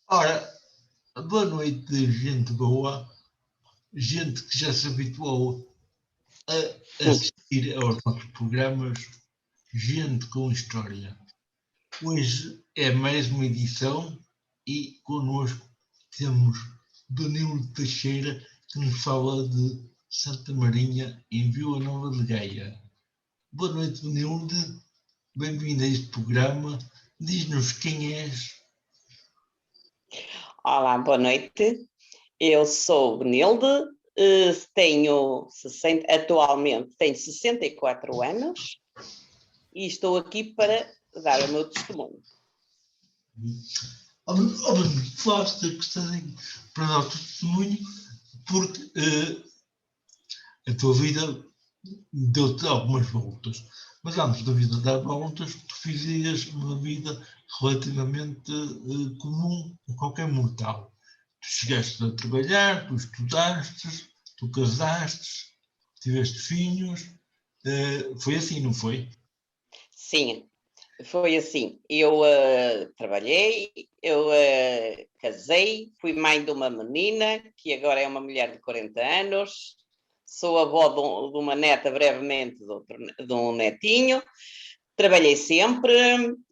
Ora, boa noite, gente boa, gente que já se habituou a assistir aos nossos programas, gente com história. Hoje é mais uma edição e connosco temos Danilo Teixeira, que nos fala de Santa Marinha, em Vila Nova de Gaia. Boa noite, Danilo, bem-vindo a este programa. Diz-nos quem és. Olá, boa noite. Eu sou Benilde, atualmente tenho 64 anos e estou aqui para dar o meu testemunho. Falaste que estás para dar o teu testemunho porque a tua vida deu-te algumas voltas. Mas antes da vida dar voltas, tu fizias uma vida relativamente comum a qualquer mortal. Tu chegaste a trabalhar, tu estudaste, tu casaste, tiveste filhos. Foi assim, não foi? Sim, foi assim. Eu trabalhei, eu casei, fui mãe de uma menina, que agora é uma mulher de 40 anos, sou avó de uma neta, brevemente, de um netinho. Trabalhei sempre,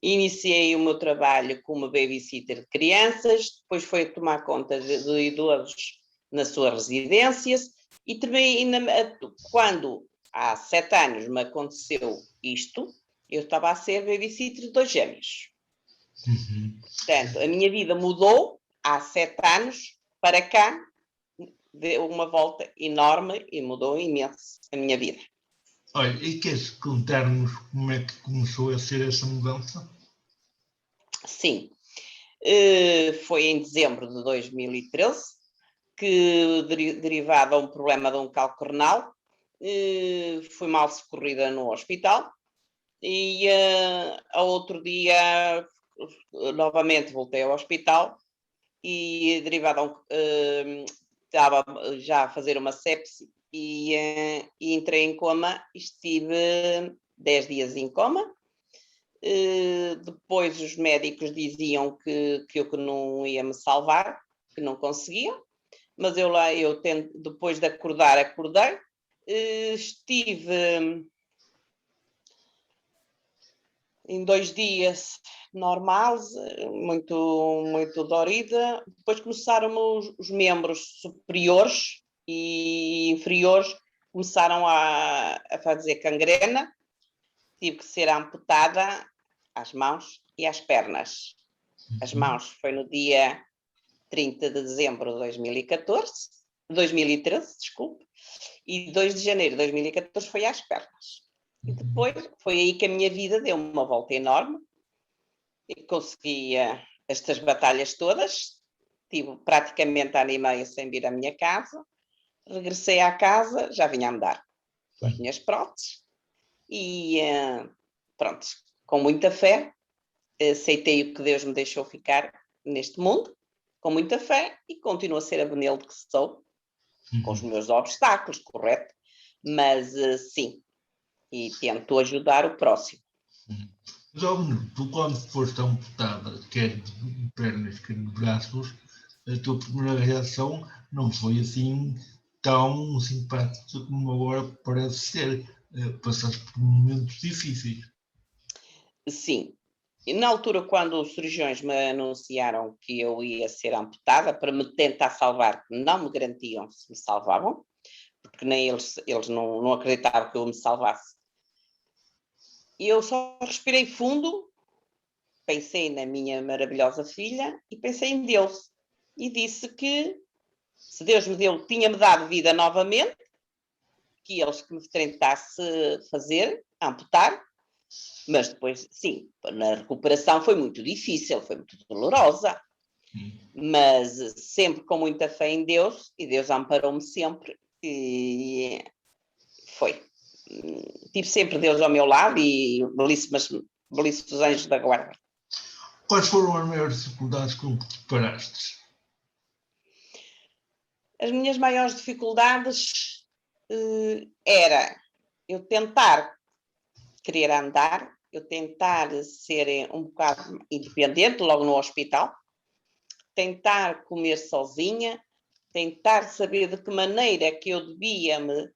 iniciei o meu trabalho como babysitter de crianças, depois foi tomar conta de idosos nas suas residências e também quando há 7 anos me aconteceu isto, eu estava a ser babysitter de 2 gêmeos. Uhum. Portanto, a minha vida mudou há 7 anos para cá, deu uma volta enorme e mudou imenso a minha vida. Olha, e queres contar-nos como é que começou a ser essa mudança? Sim, foi em dezembro de 2013 que, derivado a um problema de um cálculo renal, fui mal socorrida no hospital e ao outro dia novamente voltei ao hospital e derivado a estava já a fazer uma sepse e entrei em coma e estive 10 dias em coma. Depois os médicos diziam que eu não ia me salvar, que não conseguiam, mas depois de acordei, estive em 2 dias normais, muito dorida, depois começaram os membros superiores e inferiores, começaram a fazer gangrena, tive que ser amputada às mãos e às pernas. As mãos foi no dia 30 de dezembro de 2013, desculpe, e 2 de janeiro de 2014 foi às pernas. E depois foi aí que a minha vida deu uma volta enorme e consegui estas batalhas todas. Tive praticamente ano e meio sem vir à minha casa. Regressei à casa, já vinha a andar com as minhas próteses e pronto, com muita fé, aceitei o que Deus me deixou ficar neste mundo, com muita fé, e continuo a ser a Benilde que sou, com os meus obstáculos, correto? Mas sim, e tento ajudar o próximo. Jovem, tu quando foste amputada, quer de pernas, quer de braços, a tua primeira reação não foi assim tão simpática como agora parece ser. Passaste por momentos difíceis. Sim. E na altura, quando os cirurgiões me anunciaram que eu ia ser amputada para me tentar salvar, que não me garantiam se me salvavam, porque nem eles não acreditavam que eu me salvasse. E eu só respirei fundo, pensei na minha maravilhosa filha e pensei em Deus. E disse que se Deus tinha-me dado vida novamente, que eles que me tentasse fazer, amputar, mas depois, sim, na recuperação foi muito difícil, foi muito dolorosa, mas sempre com muita fé em Deus, e Deus amparou-me sempre, e foi. Tive sempre Deus ao meu lado e belíssimos anjos da guarda. Quais foram as maiores dificuldades com que te deparaste? As minhas maiores dificuldades era eu tentar querer andar, eu tentar ser um bocado independente logo no hospital, tentar comer sozinha, tentar saber de que maneira que eu devia me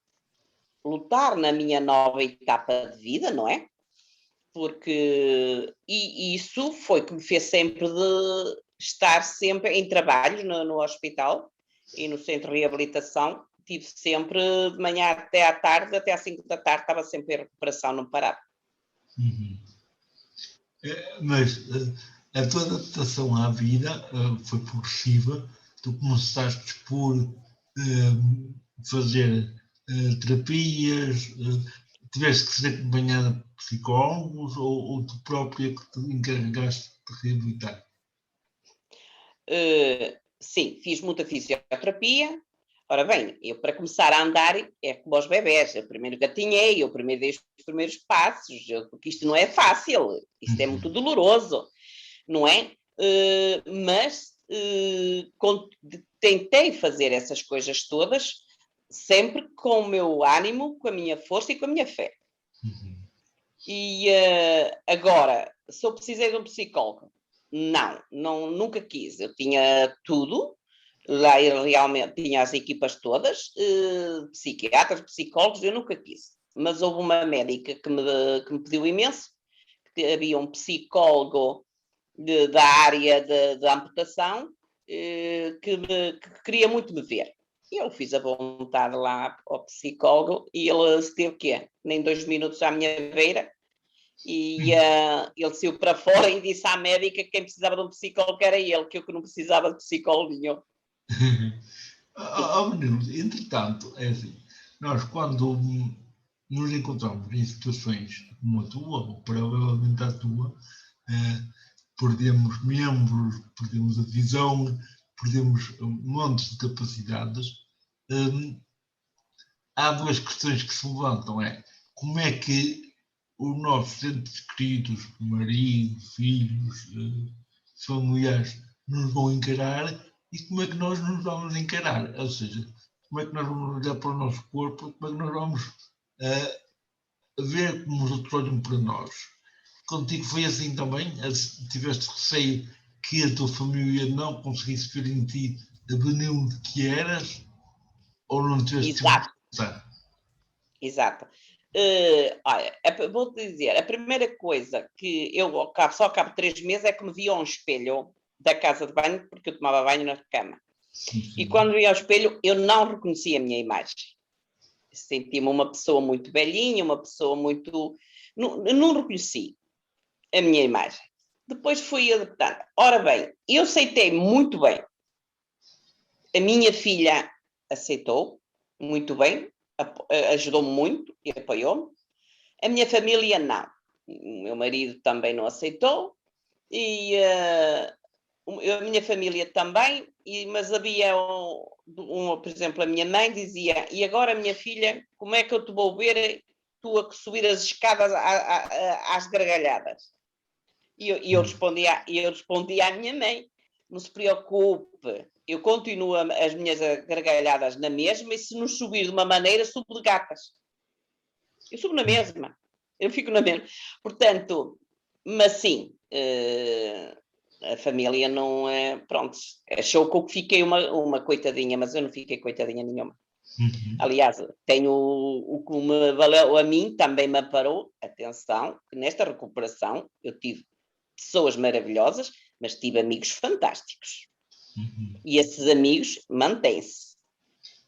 lutar na minha nova etapa de vida, não é? Porque e isso foi que me fez sempre de estar sempre em trabalho no hospital e no centro de reabilitação. Tive sempre de manhã até à tarde, até às 5 da tarde, estava sempre em recuperação, não parava. Mas a tua adaptação à vida foi progressiva. Tu começaste por fazer terapias, tiveste que ser acompanhada por psicólogos ou tu própria que te encarregaste de reabilitar? Sim, fiz muita fisioterapia. Ora bem, eu para começar a andar é como aos bebés. Eu primeiro gatinhei, eu primeiro dei os primeiros passos, porque isto não é fácil, isto é muito doloroso, não é? Mas tentei fazer essas coisas todas sempre com o meu ânimo, com a minha força e com a minha fé. E agora, se eu precisei de um psicólogo, não, nunca quis. Eu tinha tudo, lá eu realmente tinha as equipas todas, psiquiatras, psicólogos, eu nunca quis. Mas houve uma médica que me pediu imenso, que havia um psicólogo da área de amputação que queria muito me ver. E eu fiz a vontade lá ao psicólogo e ele esteve quê? Nem 2 minutos à minha beira. E ele saiu para fora e disse à médica que quem precisava de um psicólogo era ele, que eu que não precisava de psicólogo nenhum. Entretanto, é assim, nós quando nos encontramos em situações como a tua, ou provavelmente a tua, perdemos membros, perdemos a visão, perdemos montes de capacidades. Há duas questões que se levantam, como é que os nossos entes queridos, marido, filhos, familiares, nos vão encarar e como é que nós nos vamos encarar, ou seja, como é que nós vamos olhar para o nosso corpo, como é que nós vamos ver como os outros olham para nós. Contigo foi assim também? Tiveste receio que a tua família não conseguisse ver em ti a benil que eras? Ou não tiveste tempo de pensar? Exato. Olha, vou-te dizer, a primeira coisa que eu só ao cabo de 3 meses é que me vi a um espelho da casa de banho, porque eu tomava banho na cama. Sim. E quando vi ao espelho, eu não reconhecia a minha imagem. Senti-me uma pessoa muito velhinha, uma pessoa muito... Não reconheci a minha imagem. Depois fui adaptando. Ora bem, eu aceitei muito bem. A minha filha aceitou muito bem, ajudou-me muito e apoiou-me. A minha família não. O meu marido também não aceitou e a minha família também, mas havia por exemplo, a minha mãe dizia, e agora minha filha, como é que eu te vou ver tu a subir as escadas às gargalhadas? E eu respondi à minha mãe, não se preocupe, eu continuo as minhas gargalhadas na mesma e se nos subir de uma maneira, subo de gatas. Eu subo na mesma. Eu fico na mesma. Portanto, mas sim, a família não é... Pronto, achou que eu fiquei uma coitadinha, mas eu não fiquei coitadinha nenhuma. Aliás, tenho o que me valeu a mim, também me parou. Atenção, que nesta recuperação eu tive pessoas maravilhosas, mas tive amigos fantásticos. E esses amigos mantêm-se.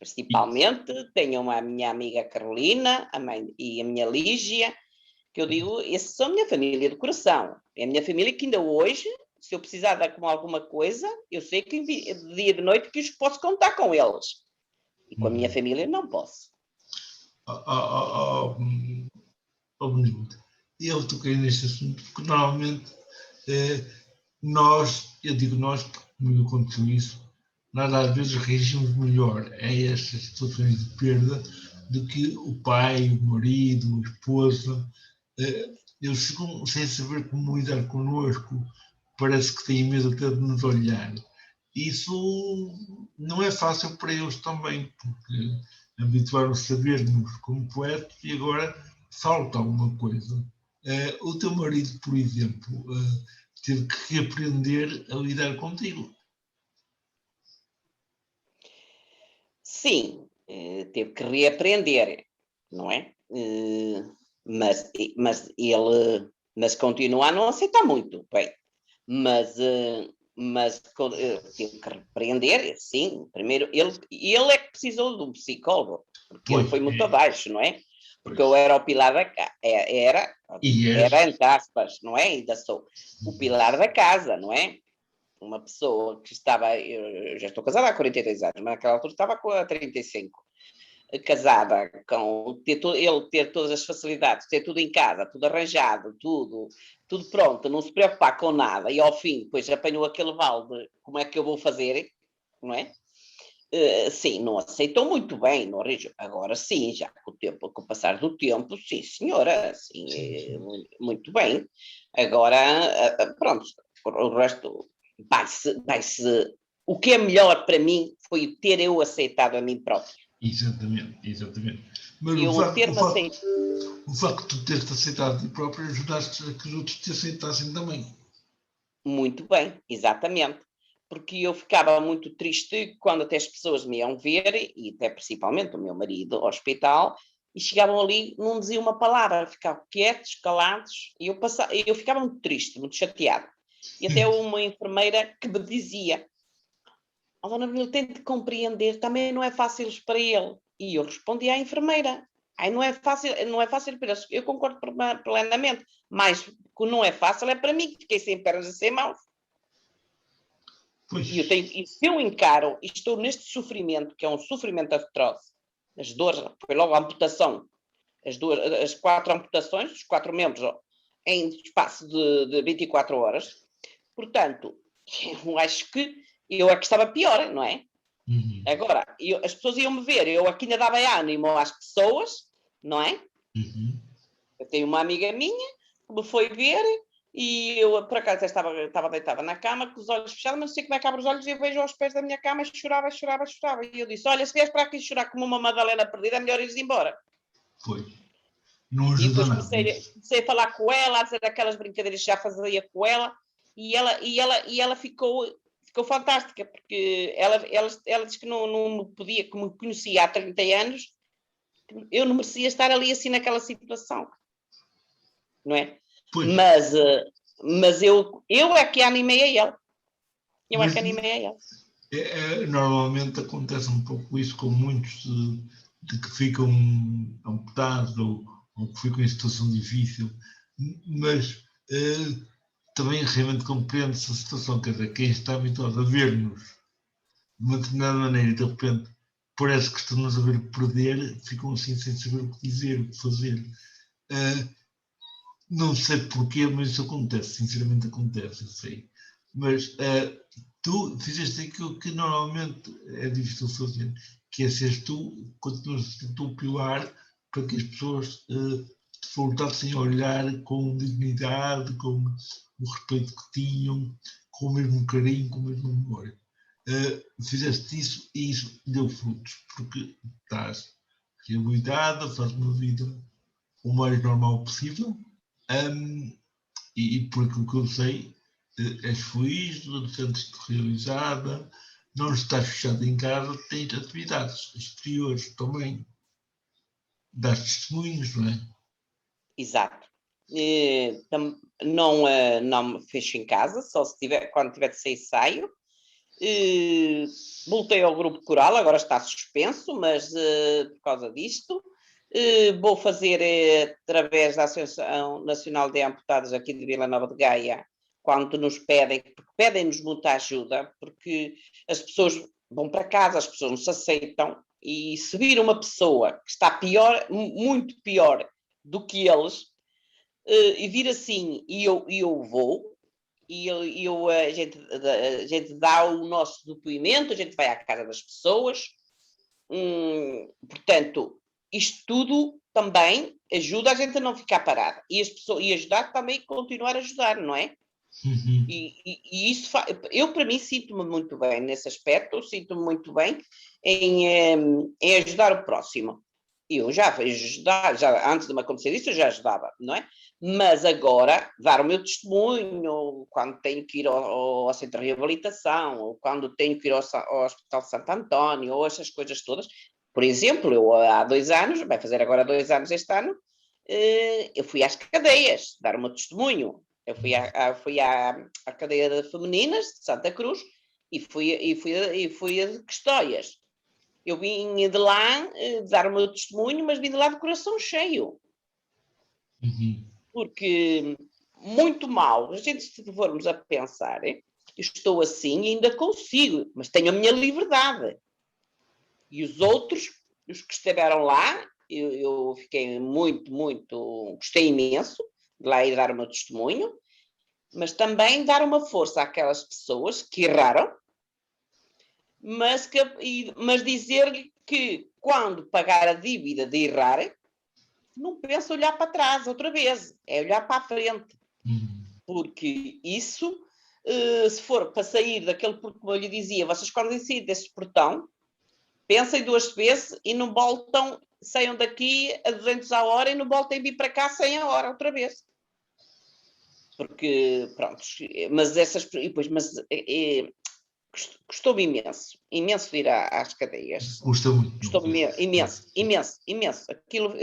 Principalmente tenho a minha amiga Carolina e a minha Lígia, que eu digo, esses são a minha família de coração. É a minha família que ainda hoje, se eu precisar de alguma coisa, eu sei que de dia e de noite que eu posso contar com eles. E com a minha família não posso. Benito, eu toquei neste assunto porque normalmente nós, eu digo nós porque me aconteceu isso, nós às vezes reagimos melhor a estas situações de perda do que o pai, o marido, a esposa. Eles ficam sem saber como lidar connosco, parece que têm medo até de nos olhar. Isso não é fácil para eles também, porque habituaram-se a ver-nos como poetas e agora falta alguma coisa. O teu marido, por exemplo, teve que reaprender a lidar contigo. sim, teve que reaprender, não é? Mas mas continua a não aceitar muito, bem, mas teve que repreender, sim. Primeiro, ele é que precisou de um psicólogo, porque ele foi muito abaixo, não é? Porque eu era o pilar da casa, era entre aspas, não é? Ainda sou o pilar da casa, não é? Uma pessoa que estava, eu já estou casada há 42 anos, mas naquela altura estava com 35, casada, com ele ter todas as facilidades, ter tudo em casa, tudo arranjado, tudo pronto, não se preocupar com nada, e ao fim depois apanhou aquele balde, como é que eu vou fazer, não é? Sim, não aceitou muito bem, não arranjou. Agora sim, já com o passar do tempo, sim senhora, sim. Muito bem. Agora, pronto, o resto vai-se. O que é melhor para mim foi ter eu aceitado a mim próprio. Exatamente. Mas E o facto de tu teres aceitado a ti próprio ajudaste a que os outros te aceitassem também. Muito bem, exatamente. Porque eu ficava muito triste quando até as pessoas me iam ver, e até principalmente o meu marido, ao hospital, e chegavam ali, não diziam uma palavra, ficavam quietos, calados, e eu ficava muito triste, muito chateado. E até uma enfermeira que me dizia: "Oh, dona Benil, tente compreender, também não é fácil para ele." E eu respondi à enfermeira: não é fácil para eles. Eu concordo plenamente, mas o que não é fácil é para mim, que fiquei sem pernas e sem mãos. E se eu encaro e estou neste sofrimento, que é um sofrimento atroz, as dores, foi logo a amputação, as 4 amputações, os 4 membros, em espaço de 24 horas. Portanto, eu acho que eu é que estava pior, não é? Uhum. Agora, as pessoas iam-me ver, eu aqui ainda dava ânimo às pessoas, não é? Uhum. Eu tenho uma amiga minha que me foi ver e eu, por acaso, estava deitada na cama com os olhos fechados, mas não sei como é que abro os olhos e eu vejo aos pés da minha cama e chorava. E eu disse: olha, se vieres para aqui chorar como uma Madalena perdida, é melhor ires embora. Foi. Não E ajuda depois nada. comecei a falar com ela, a dizer aquelas brincadeiras que já fazia com ela, e ela ficou fantástica, porque ela disse que não podia, que me conhecia há 30 anos, eu não merecia estar ali assim naquela situação, não é? Pois. Mas eu é que animei a ele. Eu é que animei a ele. Normalmente acontece um pouco isso com muitos de que ficam amputados ou que ficam em situação difícil, mas também realmente compreende-se a situação, quer dizer, quem está habituado a ver-nos de uma determinada maneira e de repente parece que estamos a ver perder, ficam assim sem saber o que dizer, o que fazer. Não sei porquê, mas isso acontece, sinceramente acontece, eu sei. Mas tu fizeste aquilo que normalmente é difícil fazer, que é seres tu, continuas a ser tu o pilar para que as pessoas te voltassem a olhar com dignidade, com o respeito que tinham, com o mesmo carinho, com o mesmo amor. Fizeste isso e isso deu frutos, porque estás reabilitada, faz uma vida o mais normal possível. E por aquilo que eu sei, és feliz, sentes-te realizada, não estás fechado em casa, tens atividades exteriores também, dás testemunhos, não é? Exato. Não me fecho em casa, só se quando tiver de sair, saio. Voltei ao grupo coral, agora está suspenso, mas por causa disto. Vou fazer através da Associação Nacional de Amputados aqui de Vila Nova de Gaia, quando nos pedem, porque pedem-nos muita ajuda, porque as pessoas vão para casa, as pessoas não se aceitam, e se vir uma pessoa que está pior, muito pior do que eles, e vir assim, e eu vou, a gente dá o nosso depoimento, a gente vai à casa das pessoas, portanto, isto tudo também ajuda a gente a não ficar parada e ajudar também a continuar a ajudar, não é? Uhum. E isso eu para mim sinto-me muito bem nesse aspecto, sinto-me muito bem em ajudar o próximo. Eu já ajudava, já antes de me acontecer isso, eu já ajudava, não é? Mas agora, dar o meu testemunho, quando tenho que ir ao centro de reabilitação, ou quando tenho que ir ao Hospital de Santo António, ou essas coisas todas. Por exemplo, eu há 2 anos, vai fazer agora 2 anos este ano, eu fui às cadeias dar o meu testemunho. Eu fui à cadeia de femininas de Santa Cruz e fui a de Custóias. Eu vim de lá dar o meu testemunho, mas vim de lá de coração cheio. Porque muito mal, a gente se formos a pensar, estou assim e ainda consigo, mas tenho a minha liberdade. E os outros, os que estiveram lá, eu fiquei muito, gostei imenso de lá ir dar o meu testemunho, mas também dar uma força àquelas pessoas que erraram, mas dizer-lhe que quando pagar a dívida de errar, não pensa olhar para trás outra vez, é olhar para a frente. Porque isso, se for para sair daquele, como eu lhe dizia, vocês quando sair desse portão, pensem 2 vezes e não voltam, saiam daqui a 200 a hora e não voltem a vir para cá 100 a hora outra vez. Porque, pronto, mas essas, depois, mas custou-me imenso ir às cadeias. Custa muito. Custou-me imenso. Aquilo,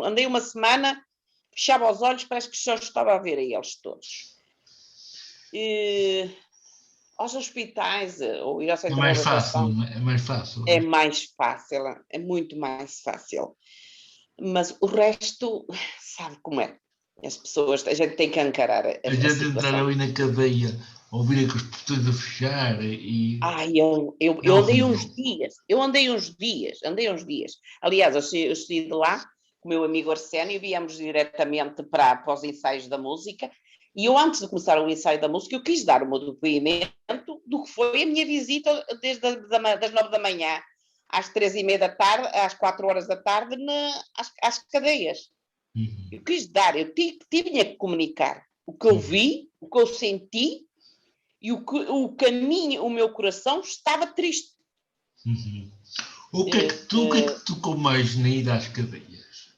andei uma semana, fechava os olhos, parece que só estava a ver a eles todos. Aos hospitais, ou ir ao centro de reabilitação. É mais fácil. É mais fácil, é muito mais fácil. Mas o resto, sabe como é? As pessoas, a gente tem que encarar a gente entrar ali na cadeia, ouvir aqueles portões a fechar e... eu andei uns dias. Aliás, eu saí de lá com o meu amigo Arsénio, viemos diretamente para os ensaios da música, e eu, antes de começar o ensaio da música, eu quis dar o meu depoimento do que foi a minha visita desde das 9 da manhã às 3h30 da tarde, às 4 horas da tarde, às cadeias. Eu quis dar, eu tinha que comunicar o que eu vi, o que eu senti e o caminho, o meu coração estava triste. O que é que tocou mais na ida às cadeias?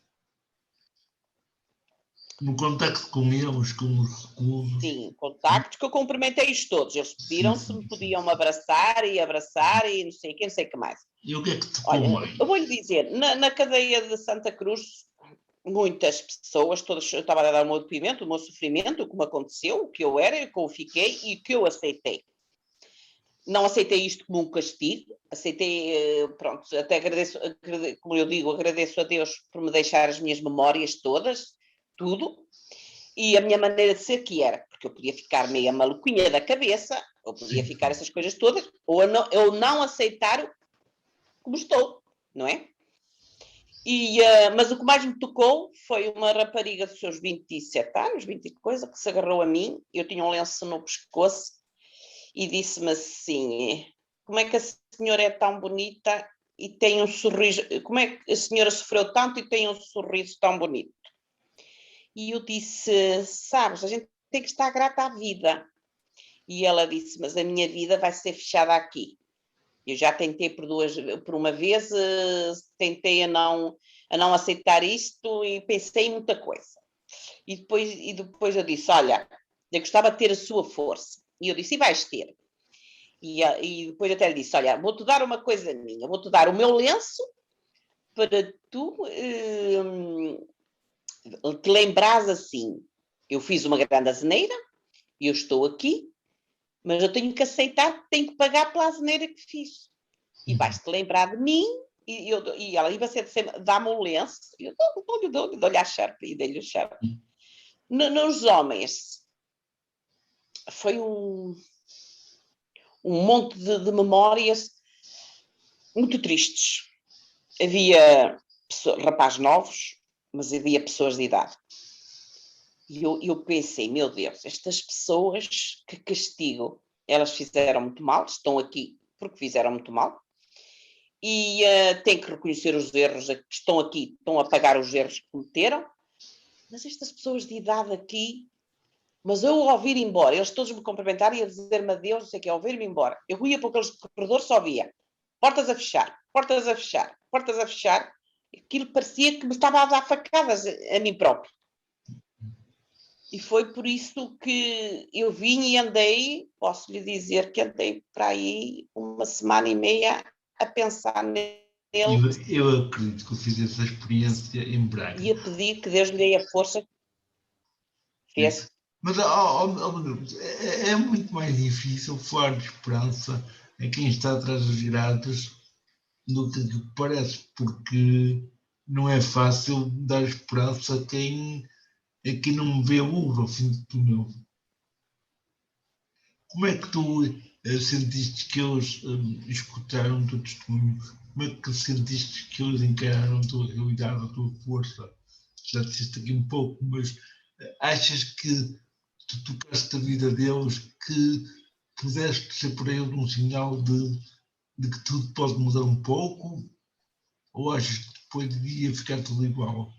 No contacto com eles, com os reclusos? Sim, contactos que eu cumprimentei-os todos. Eles pediram se me podiam abraçar e não sei o que, não sei o que mais. E o que é que tocou mais? Eu vou-lhe dizer, na cadeia de Santa Cruz, muitas pessoas, todas, eu estava a dar o meu depoimento, o meu sofrimento, o que me aconteceu, o que eu era, o que eu fiquei e o que eu aceitei. Não aceitei isto como um castigo, aceitei, pronto, até agradeço, como eu digo, agradeço a Deus por me deixar as minhas memórias todas, tudo, e a minha maneira de ser que era, porque eu podia ficar meio maluquinha da cabeça, ou podia ficar essas coisas todas, ou eu não aceitar como estou, não é? Mas o que mais me tocou foi uma rapariga dos seus 27 anos, 20 e coisa, que se agarrou a mim, eu tinha um lenço no pescoço, e disse-me assim, como é que a senhora é tão bonita e tem um sorriso, como é que a senhora sofreu tanto e tem um sorriso tão bonito? E eu disse, sabes, a gente tem que estar grata à vida. E ela disse, mas a minha vida vai ser fechada aqui. Eu já tentei por uma vez, tentei a não aceitar isto e pensei em muita coisa. E depois eu disse, olha, eu gostava de ter a sua força. E eu disse, e vais ter. E depois até lhe disse, olha, vou-te dar uma coisa minha, vou-te dar o meu lenço para tu te lembrares assim, eu fiz uma grande asneira, eu estou aqui, mas eu tenho que aceitar que tenho que pagar pela asneira que fiz. E vais-te lembrar de mim, e ela ia sempre dá-me um lenço, e eu dou-lhe a charpe, e dei-lhe o charpe. Nos homens, foi um monte de memórias muito tristes. Havia rapazes novos, mas havia pessoas de idade. E eu pensei, meu Deus, estas pessoas que castigo, elas fizeram muito mal, estão aqui porque fizeram muito mal, e têm que reconhecer os erros que estão aqui, estão a pagar os erros que cometeram, mas estas pessoas de idade aqui, mas eu ao vir embora, eles todos me cumprimentaram e a dizer-me adeus, não sei o que, ao vir-me embora, eu ia para aqueles corredores, só via portas a fechar, portas a fechar, portas a fechar, Aquilo parecia que me estava a dar facadas a mim próprio. E foi por isso que eu vim e andei, posso lhe dizer que andei para aí 1 semana e meia a pensar nele Eu acredito que eu fiz essa experiência em Braga. e a pedir que Deus lhe dê a força que fez. Mas é muito mais difícil falar de esperança a quem está atrás das grades do que parece, porque não é fácil dar esperança a quem não vê a luz ao fim do túnel. Como é que tu sentiste que eles escutaram o teu testemunho? Como é que sentiste que eles encararam a tua realidade, a tua força? Já disseste aqui um pouco, mas achas que tu tocaste a vida deles, que pudeste ser para eles um sinal de que tudo pode mudar um pouco? Ou achas que depois devia ficar tudo igual?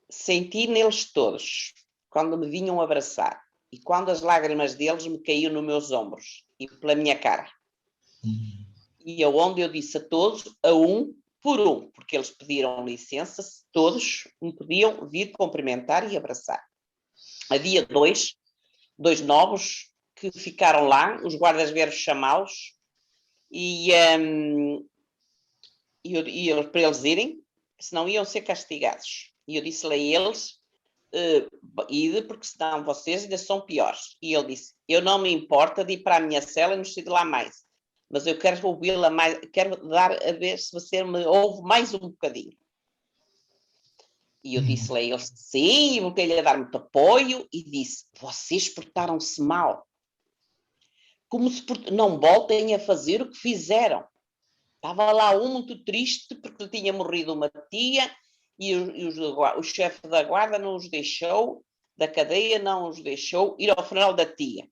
Senti neles todos, quando me vinham abraçar, e quando as lágrimas deles me caíam nos meus ombros e pela minha cara. E aonde eu disse a todos, a um por um, porque eles pediram licença, todos me podiam vir cumprimentar e abraçar. Havia dois novos que ficaram lá, os guardas vieram chamá-los e para eles irem, senão iam ser castigados. E eu disse-lhe a eles, ide, porque senão vocês ainda são piores. E ele disse, eu não me importa de ir para a minha cela e não sair de lá mais, mas eu quero ouvi-la mais, quero dar a ver se você me ouve mais um bocadinho. E eu disse-lhe a eles, sim, e voltei-lhe a dar muito apoio e disse, vocês portaram-se mal. Como se não voltem a fazer o que fizeram. Estava lá um muito triste porque lhe tinha morrido uma tia e o chefe da guarda não os deixou, da cadeia não os deixou ir ao funeral da tia.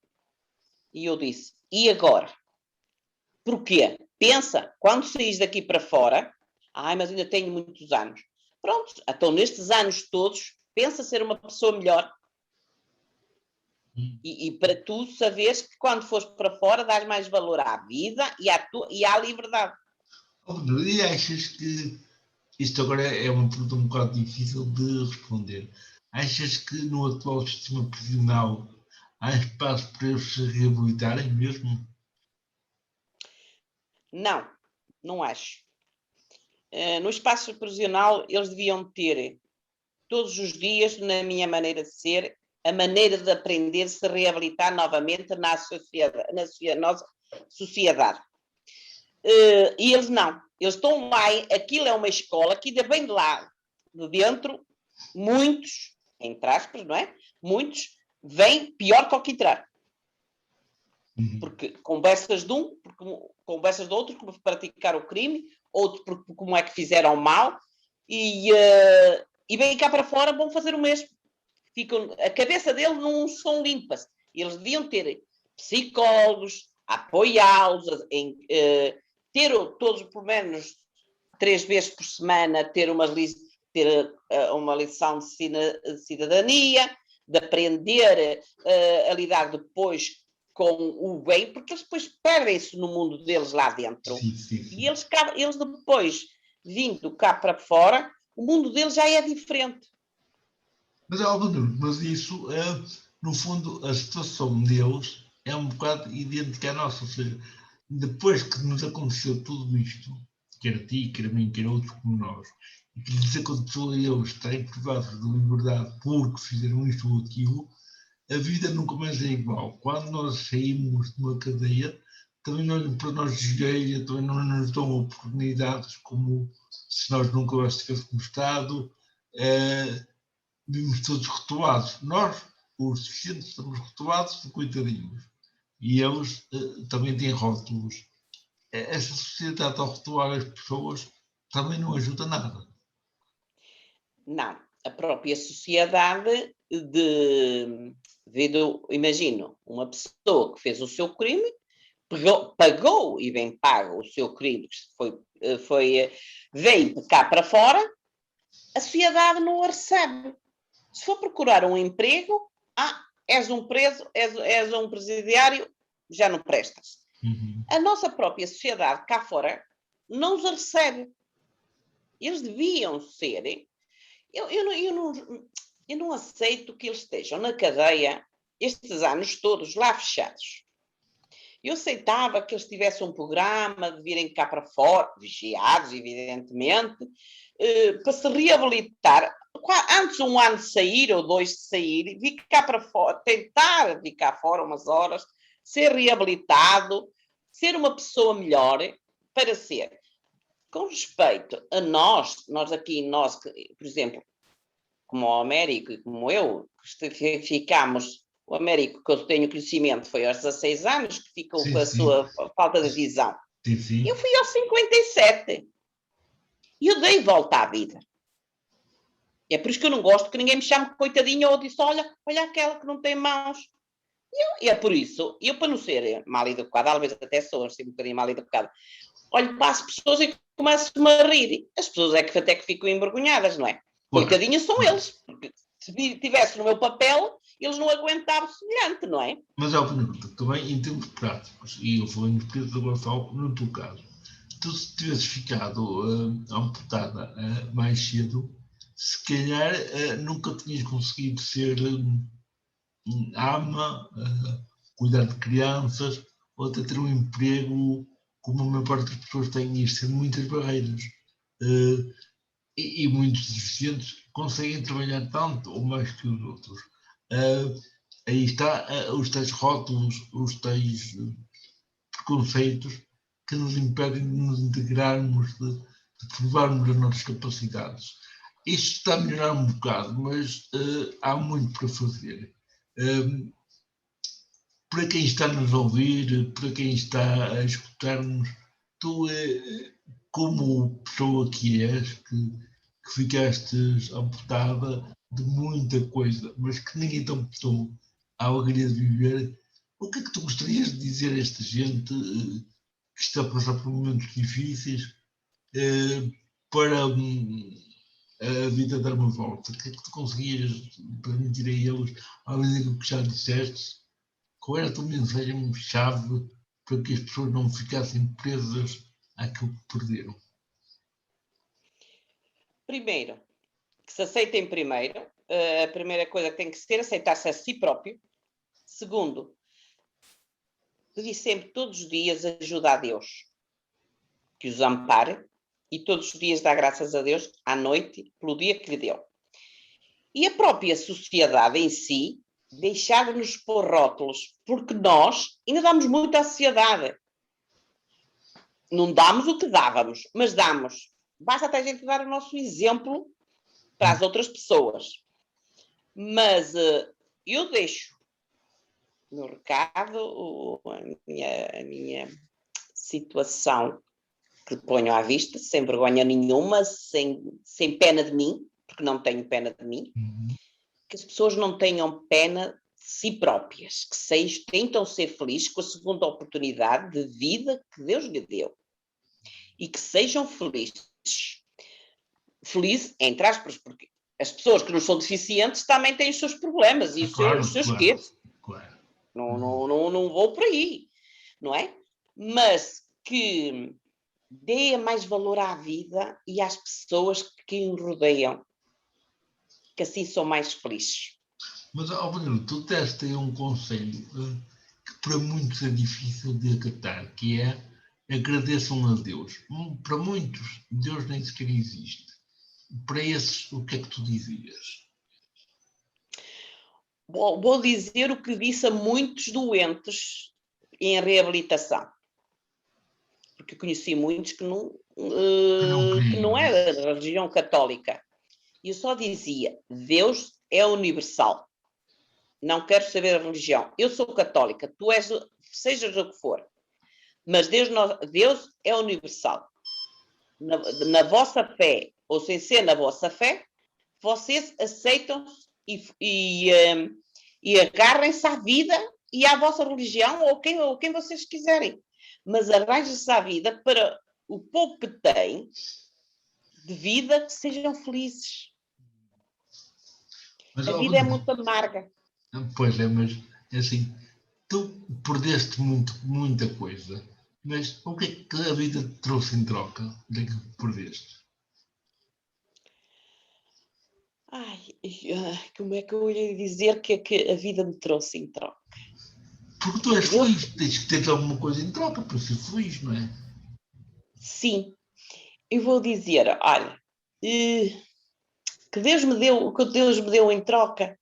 E eu disse, e agora? Porquê? Pensa, quando saís daqui para fora, mas ainda tenho muitos anos. Pronto, então nestes anos todos, pensa ser uma pessoa melhor. E para tu saberes que quando fores para fora, dás mais valor à vida e à liberdade. E achas que isto agora é uma pergunta um bocado difícil de responder? Achas que no atual sistema prisional há espaço para eles se reabilitarem mesmo? Não, não acho. No espaço prisional, eles deviam ter todos os dias, na minha maneira de ser, a maneira de aprender a se reabilitar novamente na nossa sociedade. E eles não. Eles estão lá, aquilo é uma escola que ainda vem de lá, de dentro, muitos, entre aspas, não é? Muitos vêm pior que ao que entrar. Porque conversas de um, porque conversas de outro, como praticar o crime, outro porque como é que fizeram mal, e vêm cá para fora, vão fazer o mesmo. A cabeça deles não são limpas. Eles deviam ter psicólogos, apoiá-los, ter todos, pelo menos 3 vezes por semana, ter uma lição de cidadania, de aprender a lidar depois com o bem, porque eles depois perdem-se no mundo deles lá dentro. Sim. E eles depois, vindo cá para fora, o mundo deles já é diferente. Mas isso, no fundo, a situação deles é um bocado idêntica à nossa. Ou seja, depois que nos aconteceu tudo isto, quer a ti, quer a mim, quer a outros como nós, e que lhes aconteceu a eles estarem privados de liberdade porque fizeram isto ou aquilo, a vida nunca mais é igual. Quando nós saímos de uma cadeia, também não olham para nós de esgueia, também não nos dão oportunidades como se nós nunca estivéssemos Estado. Vimos todos rotulados. Nós, os suficientes, estamos rotulados de coitadinhos. E eles também têm rótulos. Essa sociedade, ao rotular as pessoas, também não ajuda nada. Não. A própria sociedade imagino, uma pessoa que fez o seu crime, pagou e bem pago o seu crime, veio cá para fora, a sociedade não o recebe. Se for procurar um emprego, és um preso, és um presidiário, já não prestas. A nossa própria sociedade cá fora não os recebe. Eles deviam ser. Eu não aceito que eles estejam na cadeia estes anos todos lá fechados. Eu aceitava que eles tivessem um programa de virem cá para fora, vigiados, evidentemente, para se reabilitar. Antes um ano de sair ou 2 de sair, vir cá para fora, tentar vir cá fora umas horas, ser reabilitado, ser uma pessoa melhor para ser. Com respeito a nós aqui, por exemplo, como o Américo e como eu, ficámos. O Américo, que eu tenho conhecimento, foi aos 16 anos, que ficou Sim, com a sim. sua falta de visão. Sim. Eu fui aos 57. E eu dei volta à vida. É por isso que eu não gosto que ninguém me chame coitadinha ou disse, olha aquela que não tem mãos. E é por isso, eu para não ser mal educada, às vezes até sou assim um bocadinho mal educada, olho para as pessoas e começo-me a rir. As pessoas até que ficam envergonhadas, não é? Coitadinhas são eles. Porque se estivesse no meu papel, eles não aguentavam semelhante, não é? Mas é uma pergunta, também em termos práticos, e eu falei no Pedro agora falo no teu caso, tu se tivesses ficado amputada mais cedo, se calhar nunca tinhas conseguido ser ama, cuidar de crianças, ou até ter um emprego como a maior parte das pessoas têm, isto sendo muitas barreiras. E muitos deficientes conseguem trabalhar tanto ou mais que os outros. Aí está os tais rótulos, os tais preconceitos que nos impedem de nos integrarmos, de provarmos as nossas capacidades. Isto está a melhorar um bocado, mas há muito para fazer. Para quem está a nos ouvir, para quem está a escutar-nos, tu, como pessoa que és, que ficaste amputada de muita coisa, mas que ninguém te amputou a alegria de viver, o que é que tu gostarias de dizer a esta gente que está a passar por momentos difíceis para a vida dar uma volta? O que é que tu conseguias permitir a eles, além do que já disseste? Qual era a tua mensagem-chave para que as pessoas não ficassem presas àquilo que perderam? Primeiro, que se aceitem primeiro. A primeira coisa que tem que ser aceitar-se a si próprio. Segundo, pedir sempre, todos os dias, ajuda a Deus, que os ampare, e todos os dias dá graças a Deus, à noite, pelo dia que lhe deu. E a própria sociedade em si, deixar de nos pôr rótulos, porque nós ainda damos muito à sociedade. Não damos o que dávamos, mas damos. Basta até a gente dar o nosso exemplo para as outras pessoas. Mas eu deixo no recado a minha situação que ponho à vista, sem vergonha nenhuma, sem pena de mim, porque não tenho pena de mim, que as pessoas não tenham pena de si próprias, que tentam ser felizes com a segunda oportunidade de vida que Deus lhe deu. E que sejam felizes. Felizes, entre aspas, porque as pessoas que não são deficientes também têm os seus problemas e os seus queres. Claro. Não vou por aí, não é? Mas que dê mais valor à vida e às pessoas que o rodeiam, que assim são mais felizes. Mas, Bruno, tu deste aí um conselho que para muitos é difícil de acatar, que é agradeçam a Deus. Para muitos, Deus nem sequer existe. Para esses, o que é que tu dizias? Vou dizer o que disse a muitos doentes em reabilitação. Porque conheci muitos que não é da religião católica. E eu só dizia, Deus é universal. Não quero saber a religião. Eu sou católica, tu és, sejas o que for. Mas Deus é universal. Na vossa fé, ou sem ser na vossa fé, vocês aceitam-se e agarrem-se à vida e à vossa religião ou quem vocês quiserem. Mas arranjem-se à vida para o pouco que têm de vida, que sejam felizes. Mas, a vida é muito amarga. Pois é, mas assim, tu perdeste muita coisa, mas o que é que a vida te trouxe em troca daquilo que perdeste? Ai, como é que eu ia dizer que a vida me trouxe em troca? Porque tu és Deus, feliz, tens que ter alguma coisa em troca para ser feliz, não é? sim, eu vou dizer, olha, eh, o que Deus me deu em troca,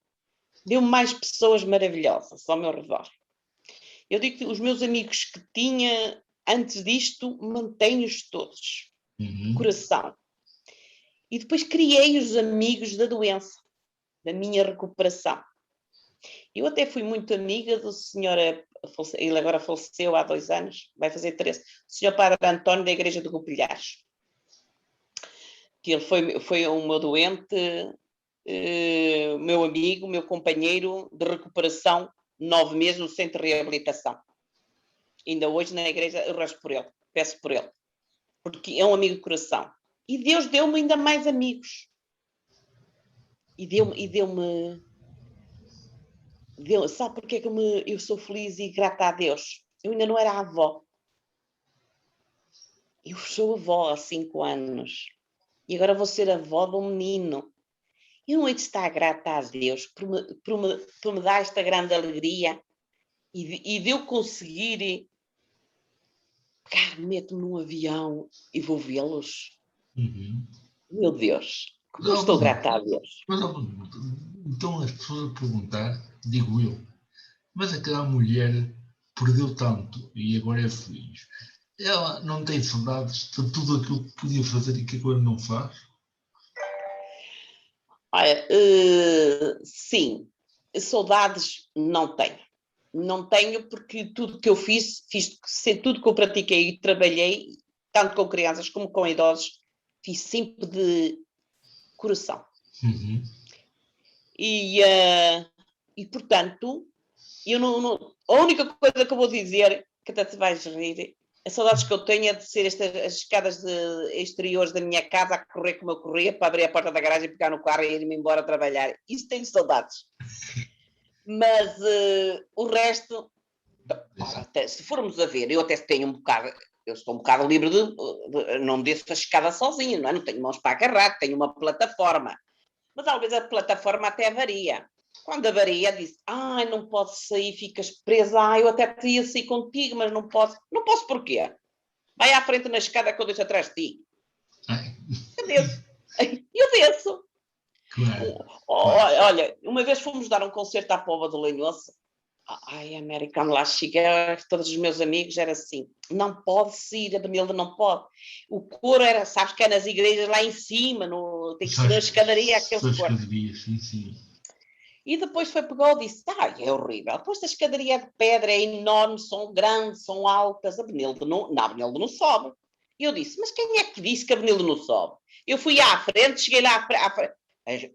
deu-me mais pessoas maravilhosas ao meu redor. Eu digo que os meus amigos que tinha antes disto, mantenho-os todos, de Uhum. coração. E depois criei os amigos da doença, da minha recuperação. Eu até fui muito amiga do senhor, ele agora faleceu há 2 anos, vai fazer 3, o senhor Padre António da Igreja de Rupilhares, que ele foi um meu doente, meu amigo, meu companheiro de recuperação, 9 meses no centro de reabilitação. Ainda hoje na igreja eu rezo por ele, peço por ele, porque é um amigo de coração. E Deus deu-me ainda mais amigos. E deu-me. Sabe porque é que eu sou feliz e grata a Deus? Eu ainda não era avó. Eu sou avó há 5 anos. E agora vou ser avó de um menino. Eu não hei de estar grata a Deus por me dar esta grande alegria e de eu conseguir pegar, meto-me num avião e vou vê-los. Uhum. Meu Deus, como eu Não, estou grata a Deus. mas, então as pessoas a perguntar, digo eu, mas aquela mulher perdeu tanto e agora é feliz. Ela não tem saudades de tudo aquilo que podia fazer e que agora não faz? Olha, sim, saudades não tenho. Não tenho porque tudo que eu fiz tudo que eu pratiquei e trabalhei, tanto com crianças como com idosos, fiz sempre de coração. Uhum. E portanto, a única coisa que eu vou dizer, que até te vais rir, as saudades que eu tenho é de ser as escadas exteriores da minha casa a correr como eu corria para abrir a porta da garagem, pegar no carro e ir-me embora trabalhar. Isso tenho saudades. Mas o resto, ora, até, se formos a ver, eu até tenho um bocado, eu estou um bocado livre não desço a escada sozinho, não é? Não tenho mãos para agarrar, tenho uma plataforma. Mas talvez a plataforma até varia. Quando a varia, disse, não podes sair, ficas presa, eu até queria sair contigo, mas não posso. Não posso porquê? Vai à frente na escada que eu deixo atrás de ti. Ai, Eu desço. Eu desço. claro, claro. Olha, uma vez fomos dar um concerto à Póvoa do Lenhoço. Ai, americano, lá cheguei, todos os meus amigos, era assim, não pode ir, a Benilde não pode. O coro era, sabes que é nas igrejas lá em cima, tem que Só, subir a escadaria, aquele só coro. escadarias, sim, sim. E depois foi pegou e disse, é horrível. Depois a escadaria é de pedra, é enorme, são grandes, são altas, a Benilde não sobe. E eu disse, mas quem é que disse que a Benilde não sobe? Eu fui à frente, cheguei lá à frente,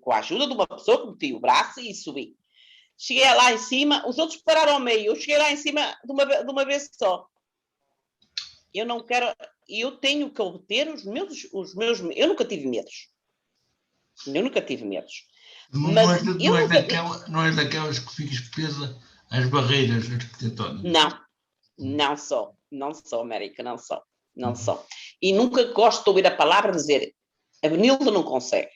com a ajuda de uma pessoa que meti o braço e subi. Cheguei lá em cima, os outros pararam ao meio, eu cheguei lá em cima de uma vez só. Eu não quero, eu tenho que obter eu nunca tive medos. Eu nunca tive medos. Não és, Mas eu nunca, não és daquelas que ficas presa às barreiras arquitetónicas. não, não sou, América, não sou, não sou. E nunca gosto de ouvir a palavra dizer a Benilde não consegue.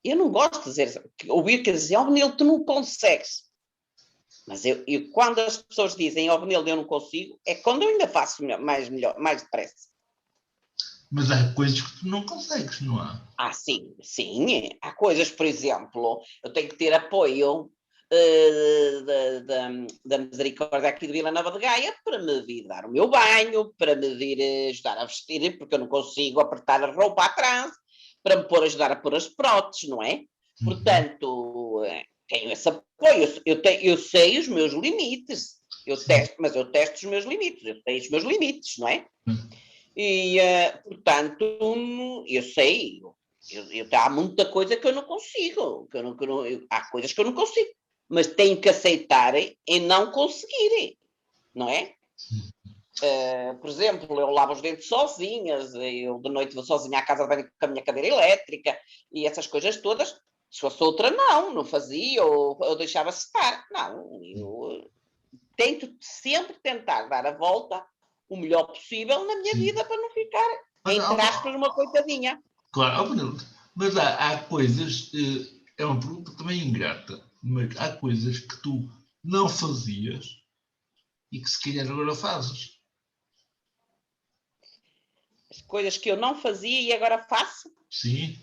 Eu não gosto de ouvir que dizer, Benilde, tu não consegues. Mas quando as pessoas dizem, Benilde, eu não consigo, é quando eu ainda faço mais depressa. Mas há coisas que tu não consegues, não há? Sim, sim. Há coisas, por exemplo, eu tenho que ter apoio da Misericórdia aqui de Vila Nova de Gaia para me vir dar o meu banho, para me vir ajudar a vestir, porque eu não consigo apertar a roupa atrás, para me ajudar a pôr as próteses, não é? Uhum. Portanto, tenho esse apoio. Eu sei os meus limites. Mas eu testo os meus limites. Eu sei os meus limites, não é? E, portanto, eu sei, há muita coisa que eu não consigo, há coisas que eu não consigo, mas tenho que aceitar e não conseguir, não é? Por exemplo, eu lavo os dentes sozinhas, eu de noite vou sozinha à casa de banho com a minha cadeira elétrica e essas coisas todas. Se fosse outra, não fazia ou deixava-se estar. Não, eu tento sempre tentar dar a volta o melhor possível na minha Sim. vida para não ficar, Mas, entre aspas, uma coitadinha. claro, Mas há coisas, é uma pergunta também ingrata, mas há coisas que tu não fazias e que se calhar agora fazes. As coisas que eu não fazia e agora faço. Sim.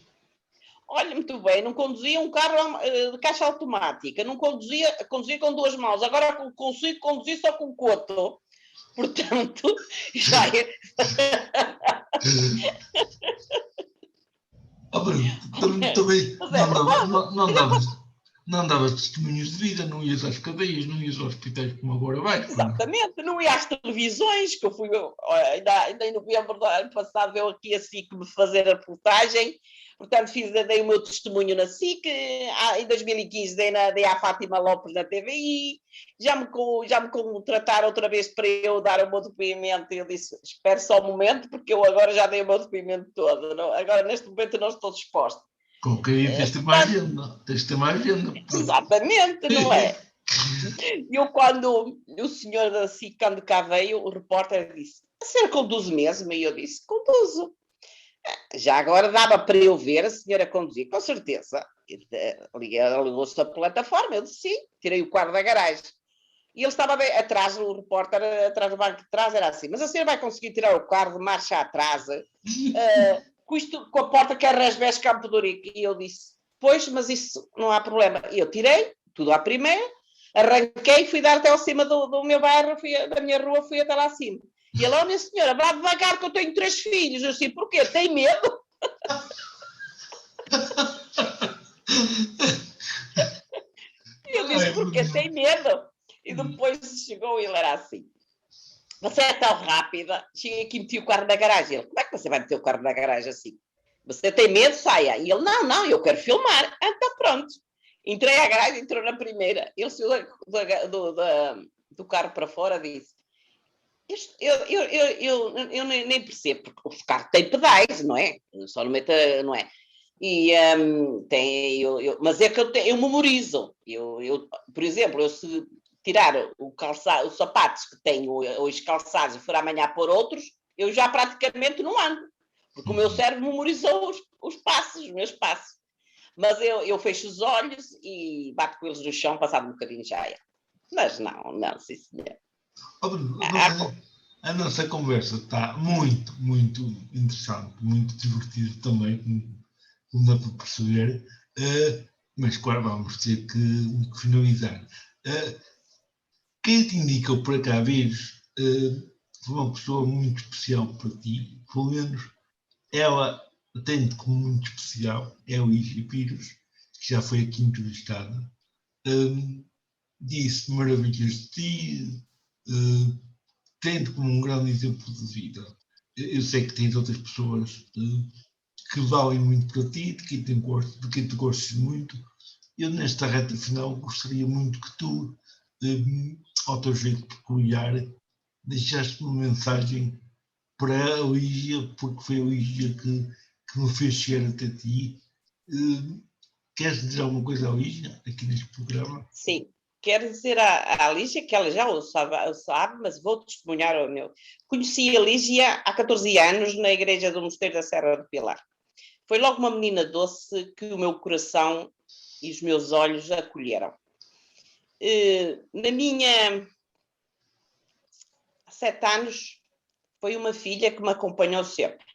Olha, muito bem, não conduzia um carro de caixa automática, não conduzia com duas mãos, agora consigo conduzir só com o coto. Portanto, já é. Também Mas é verdade. não davas testemunhos de vida, não ias às cadeias, não ias aos hospitais como agora vais. Exatamente, não ia às televisões, que eu fui, ainda em novembro do ano passado, veio aqui a SIC me fazer a reportagem, portanto dei o meu testemunho na SIC, em 2015 dei à Fátima Lopes na TVI, já me contrataram outra vez para eu dar o meu depoimento, e eu disse, espero só um momento, porque eu agora já dei o meu depoimento todo, não, agora neste momento não estou disposta. Qualquer dia tens de ter mais agenda, tens de ter mais agenda. Exatamente, não é? Eu, quando o senhor da SIC, quando cá veio, o repórter disse, a senhora conduz mesmo? E eu disse, conduzo. Já agora dava para eu ver a senhora conduzir, com certeza. Ligou-se a plataforma, eu disse sim, tirei o quadro da garagem. E ele estava bem, atrás, o repórter, atrás do banco de trás, era assim, mas a senhora vai conseguir tirar o carro de marcha atrás, com a porta que é Resbés Campo de Ourique? E eu disse, pois, mas isso não há problema. E eu tirei, tudo à primeira, arranquei, fui dar até ao cima do meu bairro, da minha rua, fui até lá acima. E ele, minha senhora, vá devagar que eu tenho 3 filhos. Eu disse, porquê? Tem medo? E eu disse, porquê? Tem medo? E depois chegou e ele era assim, você é tão rápida, cheguei aqui e meti o carro na garagem. Ele, como é que você vai meter o carro na garagem assim? Você tem medo? Saia. E ele, não, eu quero filmar. Então pronto. Entrei à garagem, entrou na primeira. Ele saiu do carro para fora e disse, eu nem percebo, porque o carro tem pedais, não é? Só não meto, não é? E mas é que eu memorizo. Por exemplo, eu se tirar os sapatos que tenho hoje calçados e for amanhã por outros, eu já praticamente não ando, porque o meu cérebro memorizou os passos, os meus passos. Mas eu fecho os olhos e bato com eles no chão, passado um bocadinho já é. Mas não, sim senhor. A nossa conversa está muito, muito interessante, muito divertida também, como dá para perceber, mas claro, vamos ter que finalizar. Quem te indicou para cá vires foi uma pessoa muito especial para ti, pelo menos ela tem-te como muito especial, é o Lígia Pires, que já foi aqui entrevistada. Disse maravilhas de ti, tem-te como um grande exemplo de vida. Eu sei que tens outras pessoas que valem muito para ti, de quem tu gostes muito. Eu, nesta reta final, gostaria muito que tu, ao teu jeito peculiar, deixaste uma mensagem para a Lígia, porque foi a Lígia que me fez chegar até ti. Queres dizer alguma coisa à Lígia aqui neste programa? Sim. Quero dizer à Lígia, que ela já o sabe, mas vou testemunhar o meu. Conheci a Lígia há 14 anos na igreja do Mosteiro da Serra do Pilar. Foi logo uma menina doce que o meu coração e os meus olhos acolheram. Na minha... Há 7 anos, foi uma filha que me acompanhou sempre.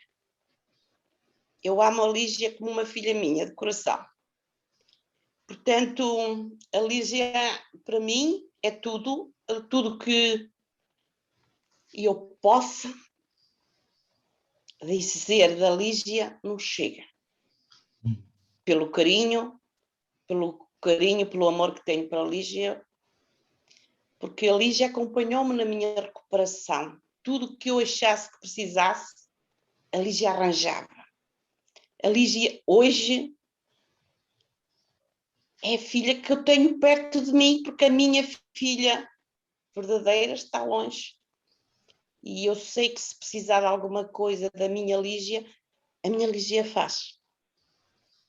Eu amo a Lígia como uma filha minha, de coração. Portanto, a Lígia, para mim, é tudo que eu possa dizer da Lígia não chega. Pelo carinho, pelo amor que tenho para a Lígia, porque a Lígia acompanhou-me na minha recuperação. Tudo que eu achasse que precisasse, a Lígia arranjava. A Lígia, hoje, é a filha que eu tenho perto de mim, porque a minha filha verdadeira está longe. E eu sei que se precisar de alguma coisa da minha Lígia, a minha Lígia faz.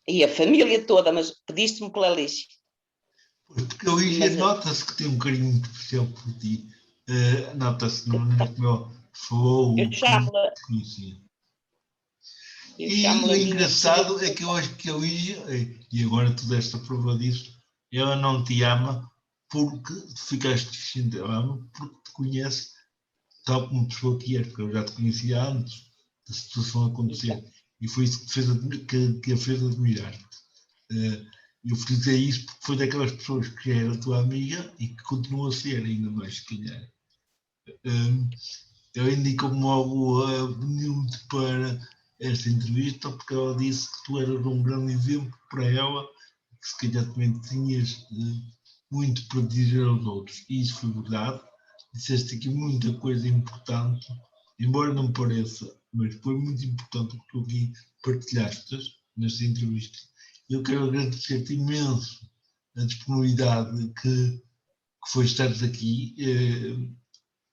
E a família toda, mas pediste-me pela Lígia. Porque a Lígia nota-se que tem um carinho muito especial por ti. Nota-se na maneira como ela falou, eu chamo-la. conhecia. Eu E chamo-lhe o a minha engraçado filha. é que eu acho que a Lígia, e agora tu deste a prova disso, ela não te ama porque tu ficaste distinta, ela ama porque te conhece tal como pessoa que és, porque eu já te conhecia antes da situação acontecer. E foi isso que, que a fez admirar-te. Eu frisei isso porque foi daquelas pessoas que era tua amiga e que continua a ser, ainda mais se calhar. Eu indico-me logo venil-te para esta entrevista porque ela disse que tu eras um grande exemplo para ela, que se calhar também tinhas muito para dizer aos outros. E isso foi verdade. Disseste aqui muita coisa importante, embora não pareça, mas foi muito importante o que tu aqui partilhaste nesta entrevista. Eu quero agradecer-te imenso a disponibilidade que foi estares aqui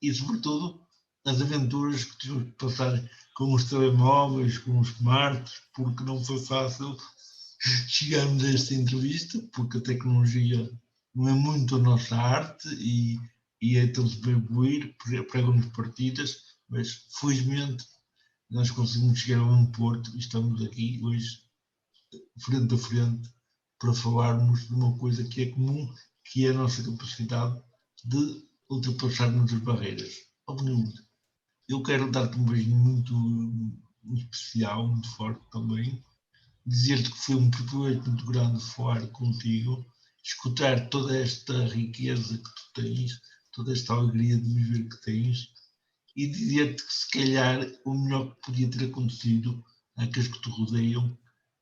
e, sobretudo, as aventuras que tivemos de passar com os telemóveis, com os smarts, porque não foi fácil chegarmos a esta entrevista, porque a tecnologia não é muito a nossa arte e é tão se evoluir, pregam-nos partidas, mas felizmente nós conseguimos chegar a um porto e estamos aqui hoje, frente a frente, para falarmos de uma coisa que é comum, que é a nossa capacidade de ultrapassarmos as barreiras. Obviamente, eu quero dar-te um beijinho muito especial, muito forte também, dizer-te que foi um privilégio muito grande falar contigo, escutar toda esta riqueza que tu tens, toda esta alegria de viver que tens, e dizer-te que se calhar o melhor que podia ter acontecido àqueles que te rodeiam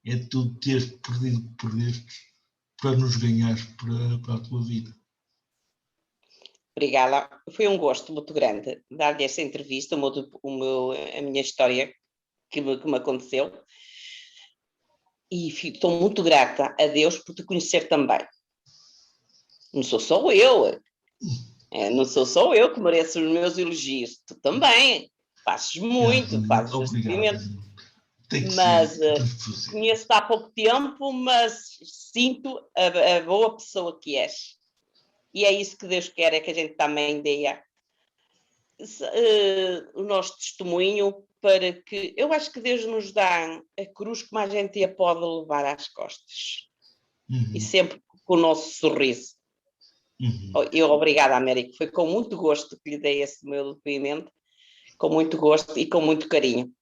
é tu teres perdido o que perdeste para nos ganhares para a tua vida. Obrigada. Foi um gosto muito grande dar-lhe esta entrevista, a minha história que me aconteceu. E estou muito grata a Deus por te conhecer também. Não sou só eu. Não sou só eu que mereço os meus elogios. Tu também. Fazes muito, fazes o Obrigado. Tem que mas ser. conheço-te há pouco tempo, mas sinto a boa pessoa que és. E é isso que Deus quer, é que a gente também dê o nosso testemunho para que... Eu acho que Deus nos dá a cruz que mais a gente a pode levar às costas. E sempre com o nosso sorriso. Eu, obrigada, Américo. Foi com muito gosto que lhe dei esse meu depoimento, com muito gosto e com muito carinho.